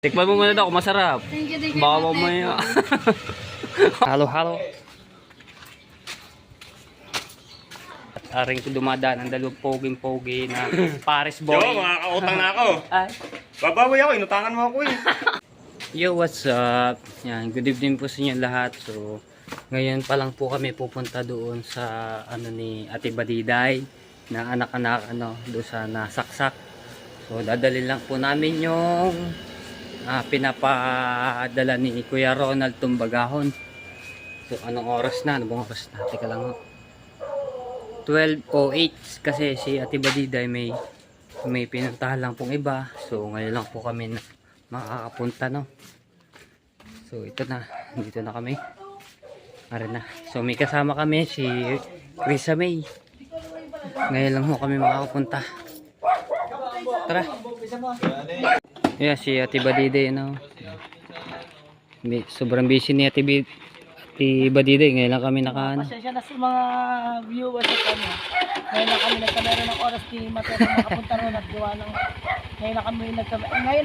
Tikman mo muna daw kung masarap. Thank you, Baka mamaya. Halo-halo. At aring ko dumadaan ang dalawang poging-pogi na Paris boy. Yo, makakautang na ako. Ay. Babawi ako, inutangan mo ako eh. Yo, what's up? Yan, good evening po sa inyo lahat. So, ngayon pa lang po kami pupunta doon sa ano ni Ate Badiday na anak-anak doon sa nasaksak. So, dadalhin lang po namin yung pinapadala ni Kuya Ronald Tumbagahon. So, anong oras na? Ano bang oras na? Teka lang ho. 12:08 kasi si Ate Badiday may pinuntahan lang pong iba. So, ngayon lang po kami makakapunta, no? So, ito na. Dito na kami. Ara na. So, may kasama kami si Krisa May. Ngayon lang ho kami makakapunta. Tara. Yeah, si Ate Badiday, no? Sobrang busy ni Ate Badiday. Ngayon lang kami naka. Pasensya na sa mga viewers at kami. Ngayon lang kami nagkamera ng oras ni Mateo makapunta ron at gawa ng ngayon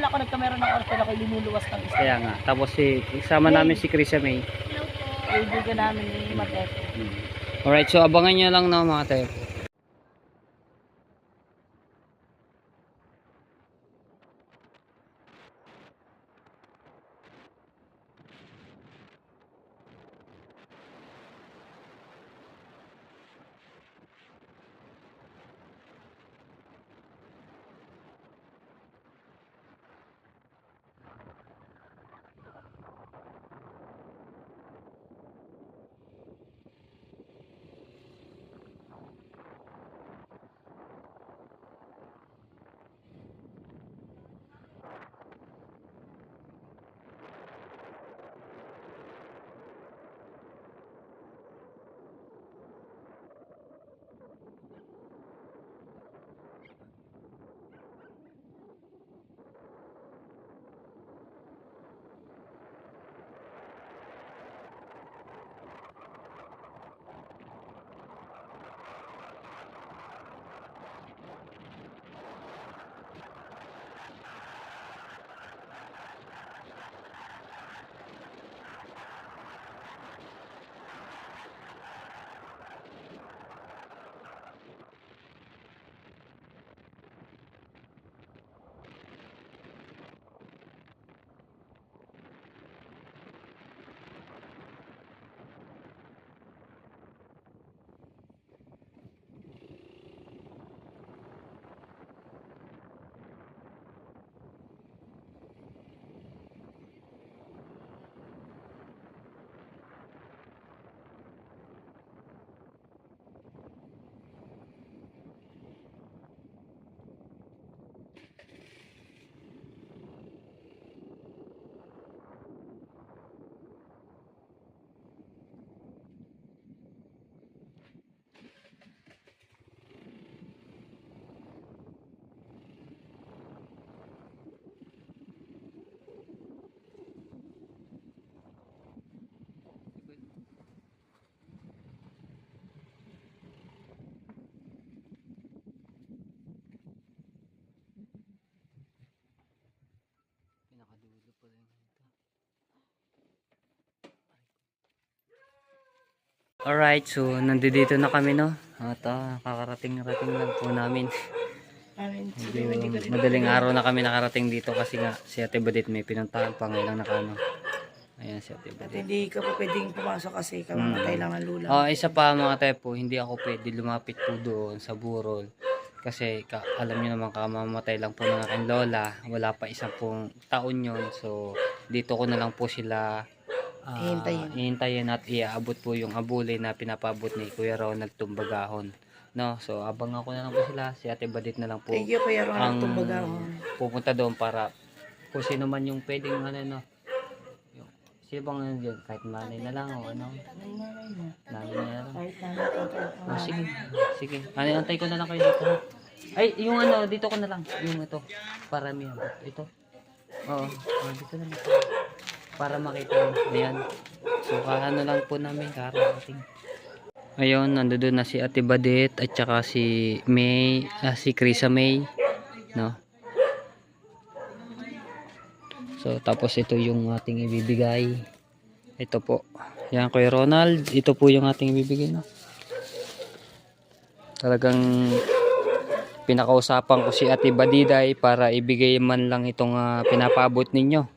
ako nagkamera ng oras pero ako lumuluwas ng isa. Kaya nga. Tapos isama namin si Krisa May. Kaibigan namin ni Mateo. Alright, so abangan nyo lang, no, mga tayo. Pinakadulo pa rin ito. Alright, so nandito na kami, no? At kakarating-rating lang po namin. Madaling araw na kami nakarating dito kasi nga si Ate Badit may pinuntahan pa ngayon nakano. Ayan si Ate At Badit. hindi ka po pwedeng pumasok kasi kamamatay lang ang lula. Isa pa mga tayo po, hindi ako pwede lumapit po doon sa burol. Kasi alam niyo naman kamamatay lang po ng aking lola. Wala pa isang pong taon yon. So dito ko na lang po sila hihintayin at iaabot po yung abuli na pinapabot ni Kuya Ronald Tumbagahon. No, so abang ako na lang po sila. Si Ate Badit na lang po Thank you Kuya ang Ronald Tumbagahon. pupunta doon para kung sino man yung pwedeng no. Yung, sino bang ano dyan? Kahit manay na lang o ano. Nanay na lang. Kahit namin Oh, sige. Sige. Antay ko na lang kayo dito. Ha? Ay, yung dito ko na lang. Yung ito. Para may abot. Ito. Oo. Dito na lang. Para makita. Ayan. So, ano lang po namin. Karating. Ayun, nandoon na si Ate Badit at saka si May, si Krisa May, no? So tapos ito yung ating ibibigay. Ito po. Yan Kuya Ronald, ito po yung ating ibibigay, no. Talagang pinakausapan ko si Ate Badiday para ibigay man lang itong pinapabot ninyo.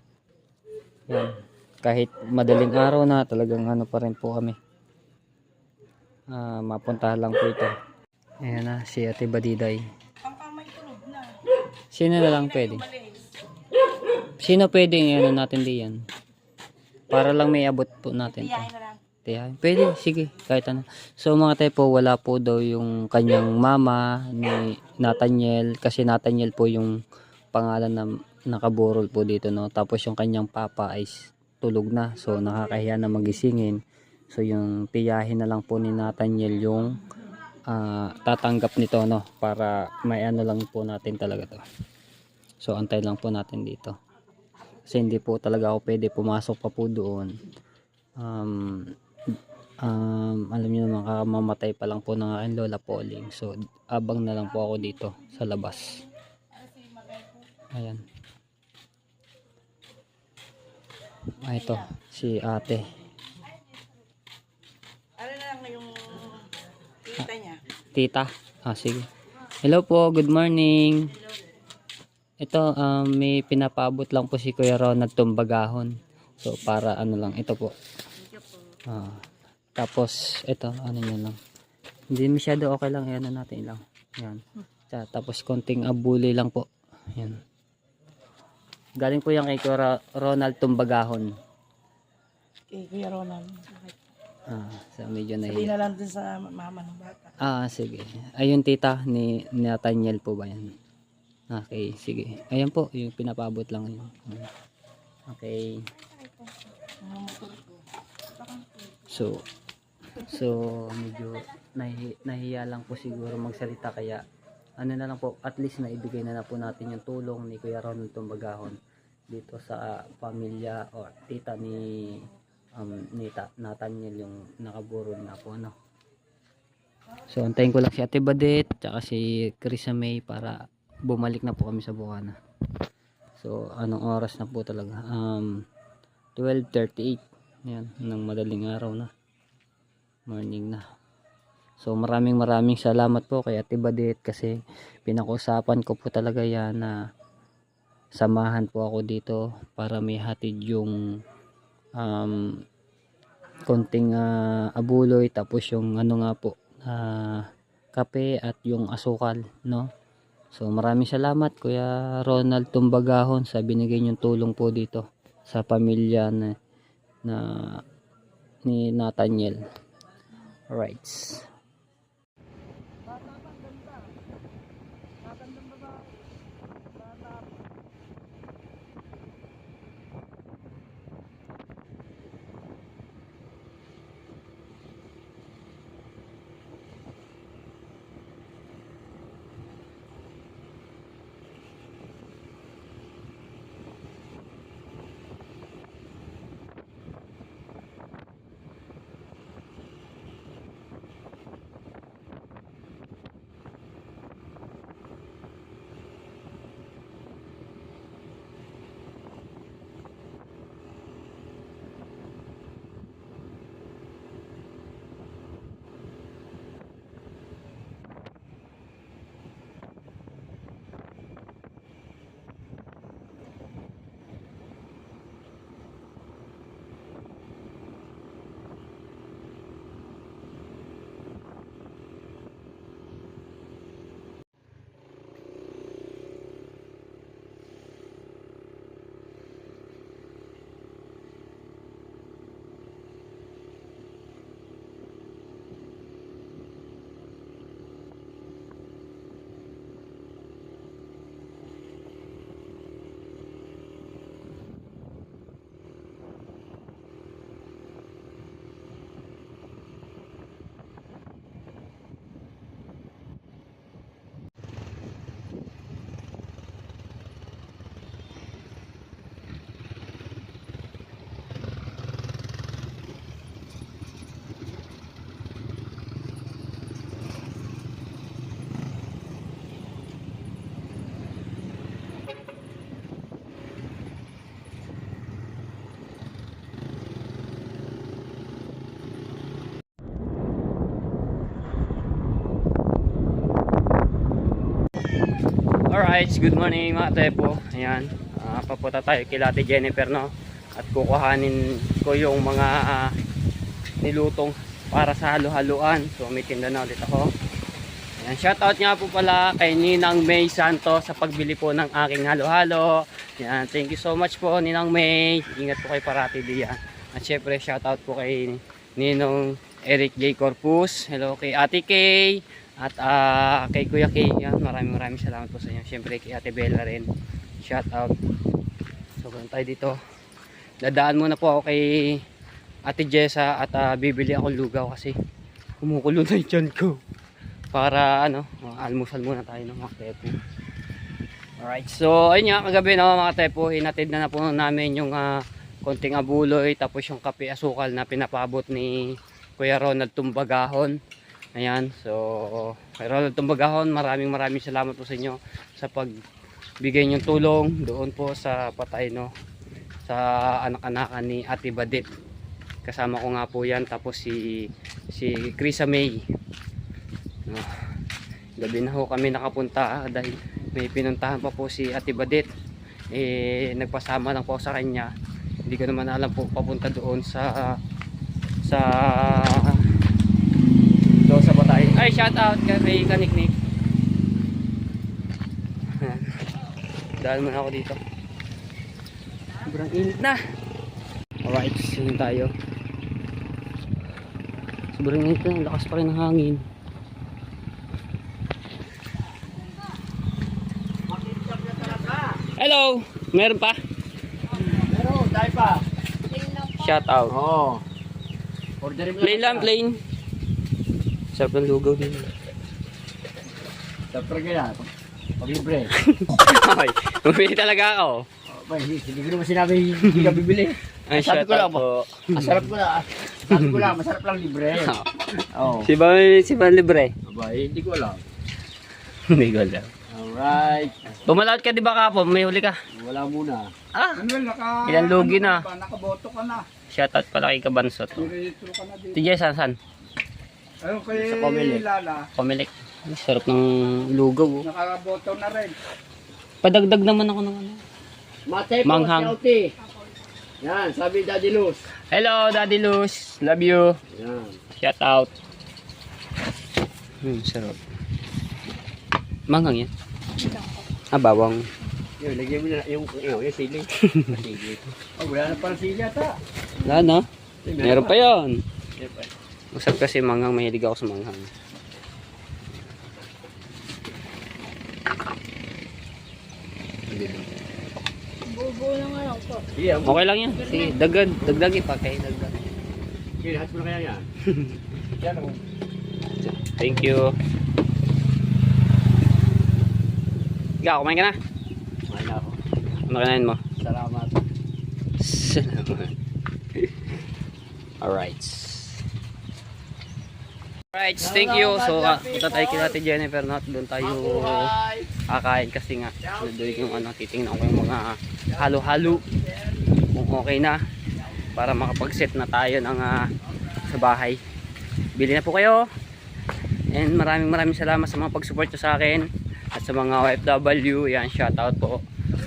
Yan. Kahit madaling araw na, talagang ano pa rin po kami. Mapuntahan lang po ito. Ayan na, si Ate Badiday. Ang kamay tulog na. Sino na lang pwede? Sino pwedeng ano natin diyan? Para lang may abot po natin. Tiyahin na lang. Tiyahin. Pwede, sige, kahit ano. So mga tayo po, wala po daw yung kanyang mama ni Nathaniel. Kasi Nathaniel po yung pangalan na nakaburol po dito, no. Tapos yung kanyang papa ay tulog na. So nakakahiya na magisingin. So yung tiyahin na lang po ni Nathaniel yung tatanggap nito, no. Para may ano lang po natin talaga to. So antay lang po natin dito. Kasi hindi po talaga ako pwede pumasok pa po doon. Alam niyo naman, kamamatay pa lang po ng aking lola Pauling. So abang na lang po ako dito sa labas. Ayan. Ito si ate. Ano na lang yung tita niya? Tita. Sige. Hello po, good morning. Ito may pinapabot lang po si Kuya Ronald tumbagahon. So para ano lang ito po. Tapos ito ano niya lang. Hindi masyado, okay lang, ano natin lang. Yan. Tapos konting abuli lang po. Yan. Galing po yan kay Kuya Ronald tumbagahon. Kay Kuya Ronald. So medyo Sabihin na lang din sa mama ng bata. Sige. Ayun tita ni Nathaniel po ba yan? Okay, sige. Ayan po, yung pinapabot lang yun. Okay. So medyo nahiya lang po siguro magsalita, kaya ano na lang po, at least naibigay na po natin yung tulong ni Kuya Ronald tumbagahon dito sa pamilya o tita ni Nathaniel, yung nakaburol na po, ano. So antayin ko lang si Ate Badet tsaka si Carissa May para bumalik na po kami sa Bukana. So anong oras na po talaga? 12:38. Yan, ng madaling araw na. Morning na. So maraming salamat po kay Ate Badet kasi pinakusapan ko po talaga yan na samahan po ako dito para may hatid yung konting abuloy, tapos yung ano nga po, kape at yung asukal, no. So maraming salamat Kuya Ronald tumbagahon sa binigay niyong tulong po dito sa pamilya ni Nathaniel. Alright. Alright, good morning mga tepo. Ayan, papunta tayo kay Ate Jennifer, no? At kukuhanin ko yung mga nilutong para sa halo-haluan. So may tinda na ulit ako. Ayan, shoutout nga po pala kay Ninang May Santos sa pagbili po ng aking halo-halo. Ayan, thank you so much po Ninang May. Ingat po kayo parati diyan. At syempre shoutout po kay Ninong Eric J. Corpus. Hello kay Ate Kay. At kay Kuya Kay, yan, maraming salamat po sa inyo. Siyempre kay Ate Bella rin. Shout out. So kung tayo dito, dadaan muna po ako kay Ate Jessa at bibili ako lugaw kasi kumukulo na yung tiyan ko. Para almusal muna tayo ng mga tepo. Alright, so ayun nga, kagabi na mga tepo, hinatid na po namin yung konting abuloy, tapos yung kape asukal na pinapabot ni Kuya Ronald Tumbagahon. Ayan, so kay Ronald Tumbagahon, maraming salamat po sa inyo sa pagbigay niyong tulong doon po sa patay, no, sa anak-anakan ni Ate Badit. Kasama ko nga po yan, tapos si Krisa May, no. Gabi na ho kami nakapunta dahil may pinuntahan pa po si Ate Badit. Nagpasama lang po sa kanya, hindi ko naman alam po papunta doon sa batay. Ay, shout out kay Kaniknik. Dahil muna ako dito. Sobrang init na. Alright, yun tayo. Sobrang init na, lakas pa rin ng hangin. Hello! Meron pa? Meron, tayo pa. Shout out. Oo. Order mo Plain lang, plain. Sarap ng lugaw din. Siyempre kaya, paglibre. Okay, bumili talaga ako. Hindi ko naman sinabi hindi ka bibili. Ay, Sabi shout ko lang out po. Masarap ko lang. Sabi ko lang, masarap lang libre. Oo. Si Ban libre. Aba, hindi ko alam. Hindi ko alam. Alright. Pumalawat ka di ba kapon? May huli ka? Wala muna. Manuel, Ilan lugi na? nakaboto ka na. Shoutout pala kay Kabansot. Diretso ka na dito. TJ, saan? Ayun kay Sa Comelec. Lala, Pumilik. Ay, sarap ng lugaw. Oh. nakaboto na rin. Padagdag naman ako ng ano. Matay po, Manghang. Shouty. Yan, sabi Daddy Luz. Hello, Daddy Luz. Love you. Yan. Shoutout. Sarap. Manghang yan. Bawang. Yun, lagyan mo na yung sili. Sili. Oh, wala na pala sili ata. Wala na. Meron pa yun. Meron pa. Masarap kasi manghang. Mahilig ako sa manghang. Bubo lang nga lang po. Okay lang yan. Sige, dagdag pa kay dagdag. Sige, lahat mo na kaya yan. Yan o. Thank you. Ikaw, kumain ka na? Kumain na ako. Ano kinain mo? Salamat. Salamat. Alright. Alright, thank you. So, punta tayo kay Ate Jennifer, no? Doon tayo kakain kasi nga. Doon yung titingnan ko yung mga halo-halo. Kung okay na. Para makapag-set na tayo ng sa bahay. Bili na po kayo. And maraming salamat sa mga pag-support nyo sa akin. At sa mga OFW, yan, shoutout po.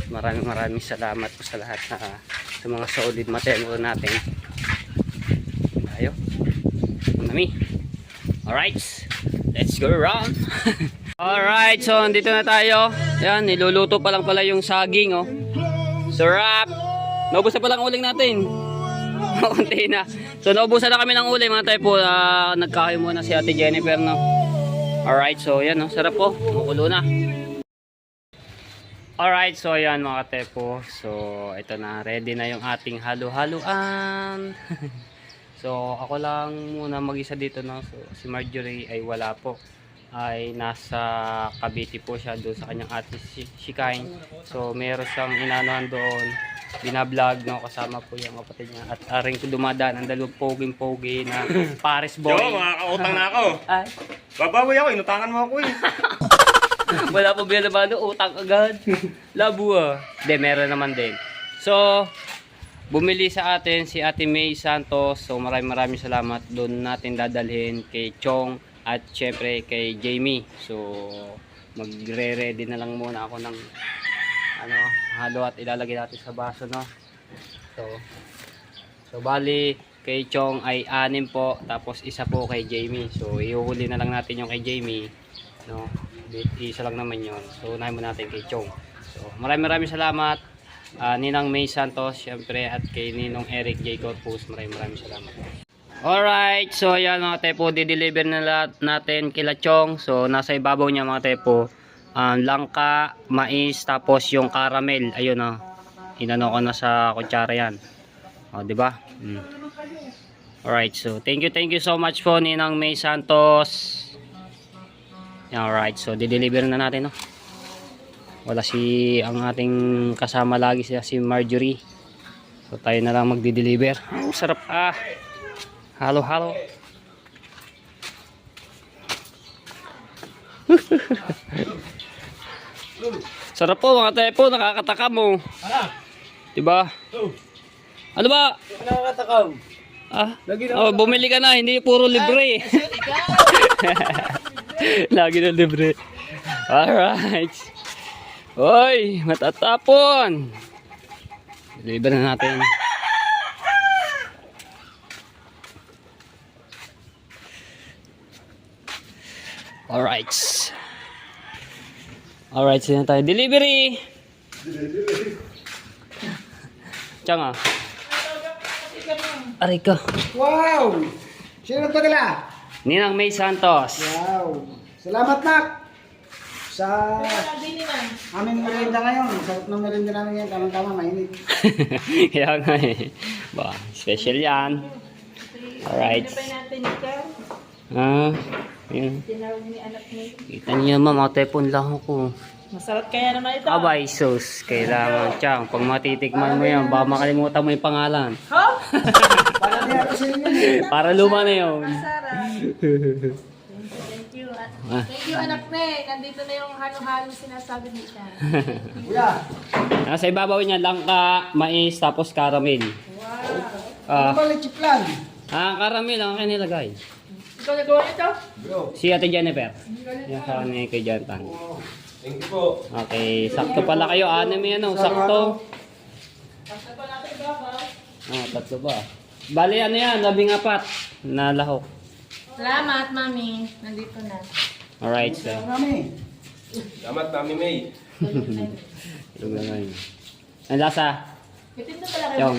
Maraming salamat po sa lahat sa mga solid material natin. Tayo. Mami. Alright. Let's go around. Alright, so dito na tayo. Yan, niluluto pa lang pala yung saging, oh. Sarap. Naubos na palang uling natin. Kunti na. So naubusan na kami ng uling mga tayo po. Nagkakayo muna si Ate Jennifer, no. Alright, so yan, no? Sarap po. Makulo na. Alright, so yan mga tepo. So ito na, ready na yung ating halo-haloan. So ako lang muna mag-isa dito, no. So si Marjorie ay wala po. Ay nasa Cavite po siya doon sa kanyang ate si Kain. So meron siyang inanohan doon. Binablog, no, kasama po yung kapatid niya. At aring ko dumadaan ang dalawang poging-pogi na Paris boy. Yo, makakautang na ako. Ay, Babawi ako, inutangan mo ako eh. wala po binabano, utang agad. Labo ah. Hindi, meron naman din. So, bumili sa atin si Ate May Santos. So, maraming salamat. Doon natin dadalhin kay Chong at syempre kay Jamie. So, magre-ready na lang muna ako ng ano, halo at ilalagay natin sa baso, no. So bali kay Chong ay 6 po, tapos isa po kay Jamie. So ihuhuli na lang natin yung kay Jamie, no. Isa lang naman yun. So unahin mo natin kay Chong. So maraming salamat Ninang May Santos syempre, at kay Ninong Eric J. Corpus. Maraming salamat. Alright, so ayan mga tepo, di-deliver na natin kila Chong. So nasa ibabaw niya mga tepo, langka, mais, tapos yung caramel. Ayun o, inano ko na sa kutsara yan. O, diba? Alright, so thank you so much po Ninang May Santos. Alright, so di-deliver na natin, no. Wala ang ating kasama lagi si Marjorie. So tayo na lang magdi-deliver. Sarap halo. Sarap po mga tepo, nakakataka mo. Diba? Ano ba? Nakakatakam. Bumili ka na, hindi puro libre. Lagi na libre. Alright. Hoy, matatapon. Deliver na natin. Alright. Alright, sino tayo? Delivery! Tsanga. Aray ka. Wow! Sino nagpadala? Ninang May Santos. Wow! Salamat, Nak! Sa aming merienda ngayon. Sarap ng merienda namin yan. Tamang-tama, mainit. Kaya nga eh. Ba, special yan. Alright. Yun. Kita niyo naman mga tepon lang ako. Masarap kaya naman ito. Abay, sus. Kailangan Chang. Pag matitikman mo yan, baka makalimutan mo yung pangalan. Ha? Para niya kasi yun. Para luma na yun. Thank you. Thank you, anak ne. Nandito na yung halo-halo sinasabi ni siya. Kuya. Nasa ibabaw niya, langka, mais, tapos caramel. Ano ba lechiplan? Caramel ang akin nilagay. Ikaw nagawa nito? Si Ate Jennifer. Yan sa kanya kay Jonathan. Thank you po. Okay, sakto pala kayo. 6 yan, sakto. Basta pa natin babaw. 3 ba? Bali, ano yan? 14 na lahok. Salamat, mami. Nandito na. Alright, so. Mami. Salamat, Mami May. Ito na nga yun. Ang lasa? Itin na pala kayo Yung.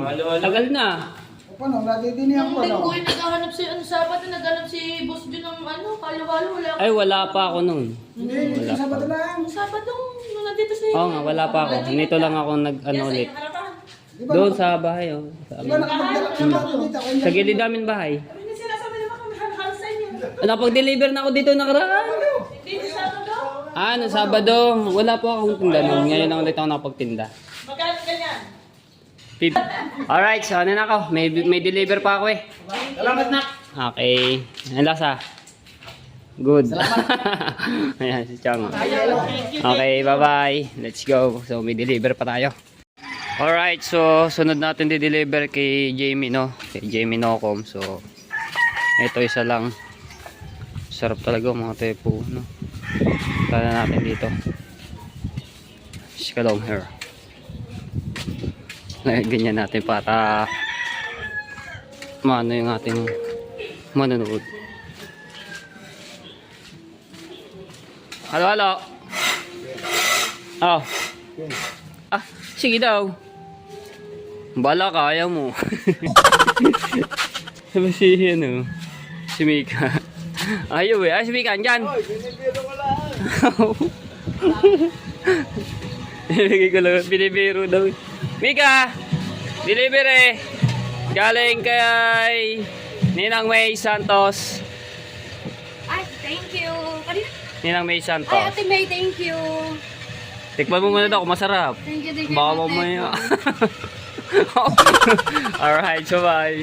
mag-halo. Tagal na. Paano? Nadidinihan Nung ko, no? linggo yung naghahanap si, Sabat na naghahanap si Boss Jun ng halo-halo. Wala Ay, wala pa ako nun. Hindi, Wala Sabado pa. lang. Sabat nung nandito sa Oo nga, wala pa ako. Nito lang ako ulit. Di ba Doon sa bahay, oh. Sa, Di ba nakapagdala ka ba dito? sa gilid namin bahay. Hindi sinasabi naman kami halo-halo sa inyo. Napag-deliver na ako dito nakaraan. Hindi sa Sabado. No Sabado. Wala po akong tinda nun. Ngayon lang ulit ako nakapagtinda. Magkano ganyan? Alright, so ano na ako? May deliver pa ako eh. Salamat, Nak. Okay. Ang lasa? Good. Ayan si Chang. Okay, bye-bye. Let's go. So may deliver pa tayo. Alright, so sunod natin di-deliver kay Jamie, no? Kay Jamie Nocom. So ito isa lang. Sarap talaga mga tepo, no? Tala natin dito. Shikalong here. Ganyan natin para maano yung ating manonood. Halo. Oh. Sige daw. Bala ka, ayaw mo. Sabi si ano, si Mika. Ayaw eh. Si Mika, andyan. Binibiro ko lang. Binibiro daw. Mika, delivery. Galing kay Ninang May Santos. Ay, thank you. Ninang May Ay, Santos. Ate May, thank you. Tikman mo muna daw kung masarap. Thank you, Baka mamaya. Alright, so bye.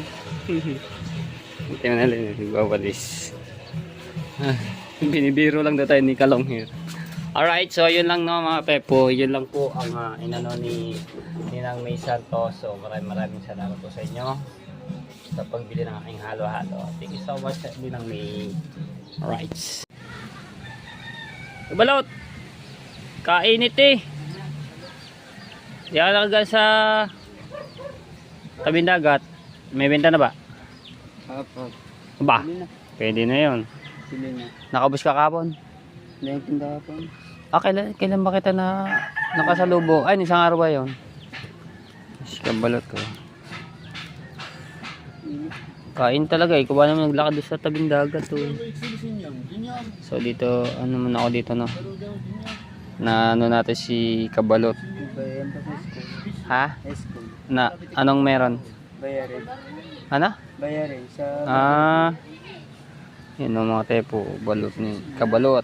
Tingnan na lang, nagwawalis. Binibiro lang daw tayo ni Kalong here. Alright, so yun lang no mga pepo. Yun lang po ang inano ni Ninang May Santos. So maraming salamat po sa inyo sa pagbili ng aking halo-halo. Thank you so much Ninang May. Alright. Balot. Kainit eh. Di ako nakagal sa tabing dagat. May benta na ba? Apo. Ba? Pwede na yun. Sili na. Nakabus ka kapon? Hindi yung tindahan po. Ah, kailan ba kita na nakasalubo? Ay, isang araw ba yun? Balot ko. Kain talaga eh. Kuha naman naglakad doon sa tabing dagat to. So dito, ano muna ako dito no? Na ano natin si Kabalot. Ha? Na, anong meron? Bayarin. Ano? Bayarin sa... Ah, yun o mga tepo, balot ni Kabalot.